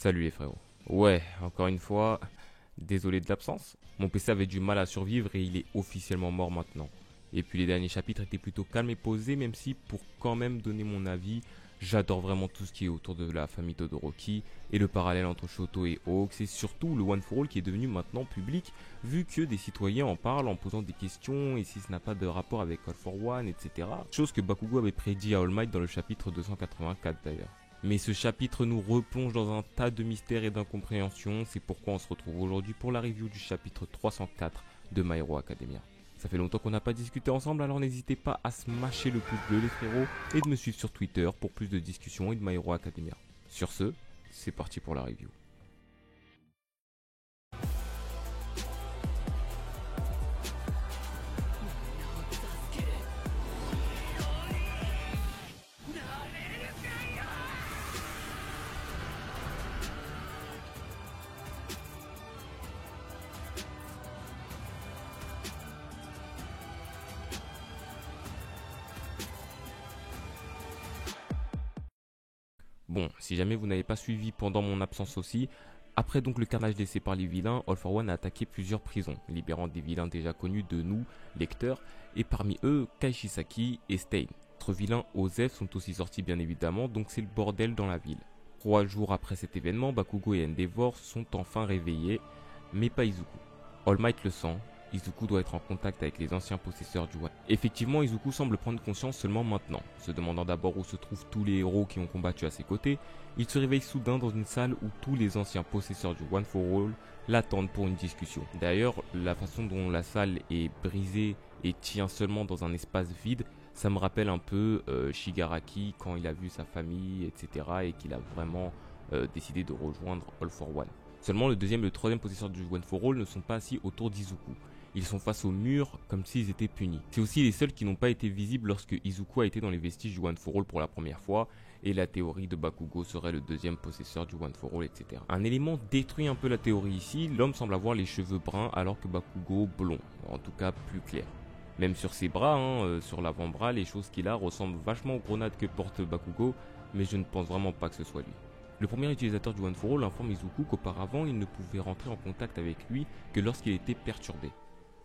Salut les frérots. Ouais, encore une fois, désolé de l'absence. Mon PC avait du mal à survivre et il est officiellement mort maintenant. Et puis les derniers chapitres étaient plutôt calmes et posés, même si pour quand même donner mon avis, j'adore vraiment tout ce qui est autour de la famille Todoroki et le parallèle entre Shoto et Hawks et surtout le One for All qui est devenu maintenant public vu que des citoyens en parlent en posant des questions et si ce n'a pas de rapport avec All for One, etc. Chose que Bakugo avait prédit à All Might dans le chapitre 284 d'ailleurs. Mais ce chapitre nous replonge dans un tas de mystères et d'incompréhensions, c'est pourquoi on se retrouve aujourd'hui pour la review du chapitre 304 de My Hero Academia. Ça fait longtemps qu'on n'a pas discuté ensemble, alors n'hésitez pas à smasher le pouce bleu les frérots et de me suivre sur Twitter pour plus de discussions et de My Hero Academia. Sur ce, c'est parti pour la review. Bon, si jamais vous n'avez pas suivi pendant mon absence aussi, après donc le carnage laissé par les vilains, All for One a attaqué plusieurs prisons, libérant des vilains déjà connus de nous, lecteurs, et parmi eux, Kaishisaki et Stein. D'autres vilains, Osef, sont aussi sortis bien évidemment, donc c'est le bordel dans la ville. 3 jours après cet événement, Bakugo et Endeavor sont enfin réveillés, mais pas Izuku. All Might le sent, Izuku doit être en contact avec les anciens possesseurs du One. Effectivement, Izuku semble prendre conscience seulement maintenant, se demandant d'abord où se trouvent tous les héros qui ont combattu à ses côtés. Il se réveille soudain dans une salle où tous les anciens possesseurs du One for All l'attendent pour une discussion. D'ailleurs, la façon dont la salle est brisée et tient seulement dans un espace vide, ça me rappelle un peu Shigaraki quand il a vu sa famille, etc. et qu'il a vraiment décidé de rejoindre All for One. Seulement le deuxième et le troisième possesseur du One for All ne sont pas assis autour d'Izuku. Ils sont face au mur comme s'ils étaient punis. C'est aussi les seuls qui n'ont pas été visibles lorsque Izuku a été dans les vestiges du One for All pour la première fois, et la théorie de Bakugo serait le deuxième possesseur du One for All, etc. Un élément détruit un peu la théorie ici, l'homme semble avoir les cheveux bruns alors que Bakugo blond, en tout cas plus clair. Même sur ses bras, sur l'avant-bras, les choses qu'il a ressemblent vachement aux grenades que porte Bakugo, mais je ne pense vraiment pas que ce soit lui. Le premier utilisateur du One for All informe Izuku qu'auparavant il ne pouvait rentrer en contact avec lui que lorsqu'il était perturbé.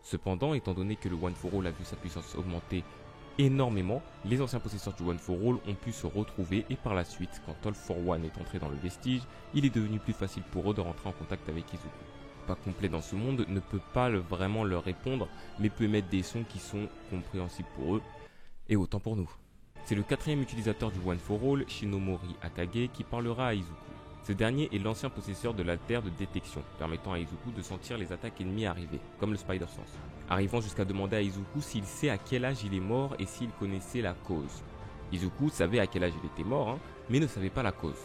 Cependant, étant donné que le One for All a vu sa puissance augmenter énormément, les anciens possesseurs du One for All ont pu se retrouver et par la suite, quand All for One est entré dans le vestige, il est devenu plus facile pour eux de rentrer en contact avec Izuku. Pas complet dans ce monde, ne peut pas vraiment leur répondre, mais peut émettre des sons qui sont compréhensibles pour eux, et autant pour nous. C'est le quatrième utilisateur du One for All, Shinomori Akage, qui parlera à Izuku. Ce dernier est l'ancien possesseur de l'alter de détection, permettant à Izuku de sentir les attaques ennemies arriver, comme le Spider Sense. Arrivant jusqu'à demander à Izuku s'il sait à quel âge il est mort et s'il connaissait la cause. Izuku savait à quel âge il était mort, mais ne savait pas la cause.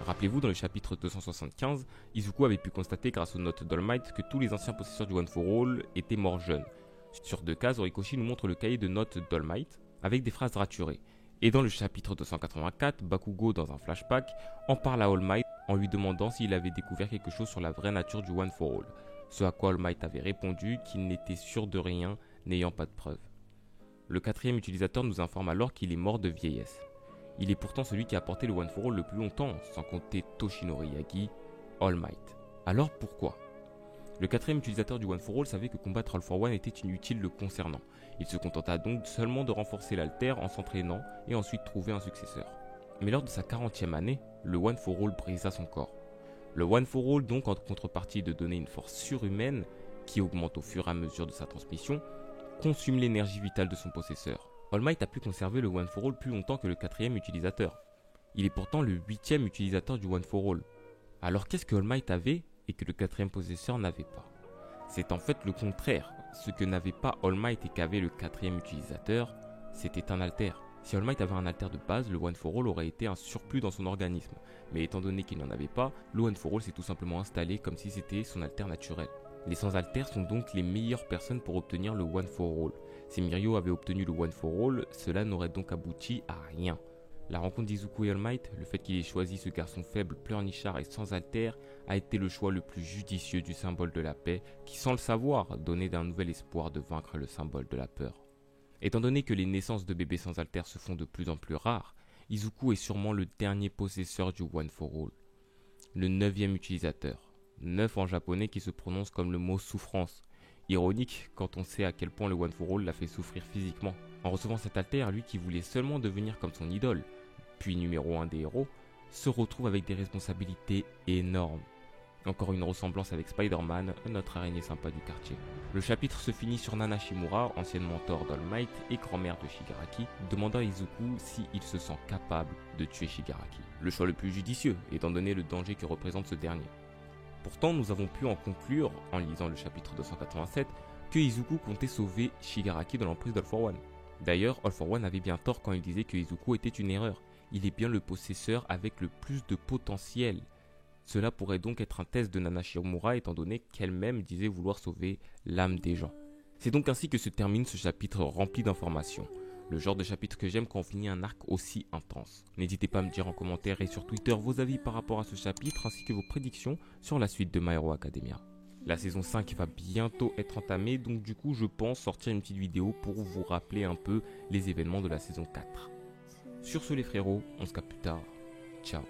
Rappelez-vous, dans le chapitre 275, Izuku avait pu constater grâce aux notes d'All Might que tous les anciens possesseurs du One for All étaient morts jeunes. Sur 2 cases, Horikoshi nous montre le cahier de notes d'All Might, avec des phrases raturées. Et dans le chapitre 284, Bakugo, dans un flashback, en parle à All Might en lui demandant s'il avait découvert quelque chose sur la vraie nature du One for All. Ce à quoi All Might avait répondu qu'il n'était sûr de rien, n'ayant pas de preuves. Le quatrième utilisateur nous informe alors qu'il est mort de vieillesse. Il est pourtant celui qui a porté le One for All le plus longtemps, sans compter Toshinori Yagi, All Might. Alors pourquoi ? Le quatrième utilisateur du One for All savait que combattre All for One était inutile le concernant. Il se contenta donc seulement de renforcer l'alter en s'entraînant et ensuite trouver un successeur. Mais lors de sa 40e année, le One for All brisa son corps. Le One for All donc en contrepartie de donner une force surhumaine, qui augmente au fur et à mesure de sa transmission, consume l'énergie vitale de son possesseur. All Might a pu conserver le One for All plus longtemps que le quatrième utilisateur. Il est pourtant le 8e utilisateur du One for All. Alors qu'est-ce que All Might avait et que le quatrième possesseur n'avait pas ? C'est en fait le contraire. Ce que n'avait pas All Might et qu'avait le quatrième utilisateur, c'était un alter. Si All Might avait un alter de base, le One for All aurait été un surplus dans son organisme. Mais étant donné qu'il n'en avait pas, le One for All s'est tout simplement installé comme si c'était son alter naturel. Les sans-alter sont donc les meilleures personnes pour obtenir le One for All. Si Mirio avait obtenu le One for All, cela n'aurait donc abouti à rien. La rencontre d'Izuku et All Might, le fait qu'il ait choisi ce garçon faible, pleurnichard et sans alter, a été le choix le plus judicieux du symbole de la paix, qui sans le savoir, donnait d'un nouvel espoir de vaincre le symbole de la peur. Étant donné que les naissances de bébés sans alter se font de plus en plus rares, Izuku est sûrement le dernier possesseur du One for All. le 9e utilisateur. 9 en japonais qui se prononce comme le mot souffrance. Ironique quand on sait à quel point le One for All l'a fait souffrir physiquement. En recevant cet alter, lui qui voulait seulement devenir comme son idole, puis numéro 1 des héros, se retrouve avec des responsabilités énormes. Encore une ressemblance avec Spider-Man, notre araignée sympa du quartier. Le chapitre se finit sur Nana Shimura, ancienne mentor d'All Might et grand-mère de Shigaraki, demandant à Izuku s'il se sent capable de tuer Shigaraki. Le choix le plus judicieux, étant donné le danger que représente ce dernier. Pourtant, nous avons pu en conclure, en lisant le chapitre 287, que Izuku comptait sauver Shigaraki de l'emprise d'All for One. D'ailleurs, All for One avait bien tort quand il disait que Izuku était une erreur. Il est bien le possesseur avec le plus de potentiel. Cela pourrait donc être un test de Nana Shimura étant donné qu'elle-même disait vouloir sauver l'âme des gens. C'est donc ainsi que se termine ce chapitre rempli d'informations. Le genre de chapitre que j'aime quand on finit un arc aussi intense. N'hésitez pas à me dire en commentaire et sur Twitter vos avis par rapport à ce chapitre ainsi que vos prédictions sur la suite de My Hero Academia. La saison 5 va bientôt être entamée, donc du coup je pense sortir une petite vidéo pour vous rappeler un peu les événements de la saison 4. Sur ce les frérots, on se capte plus tard. Ciao.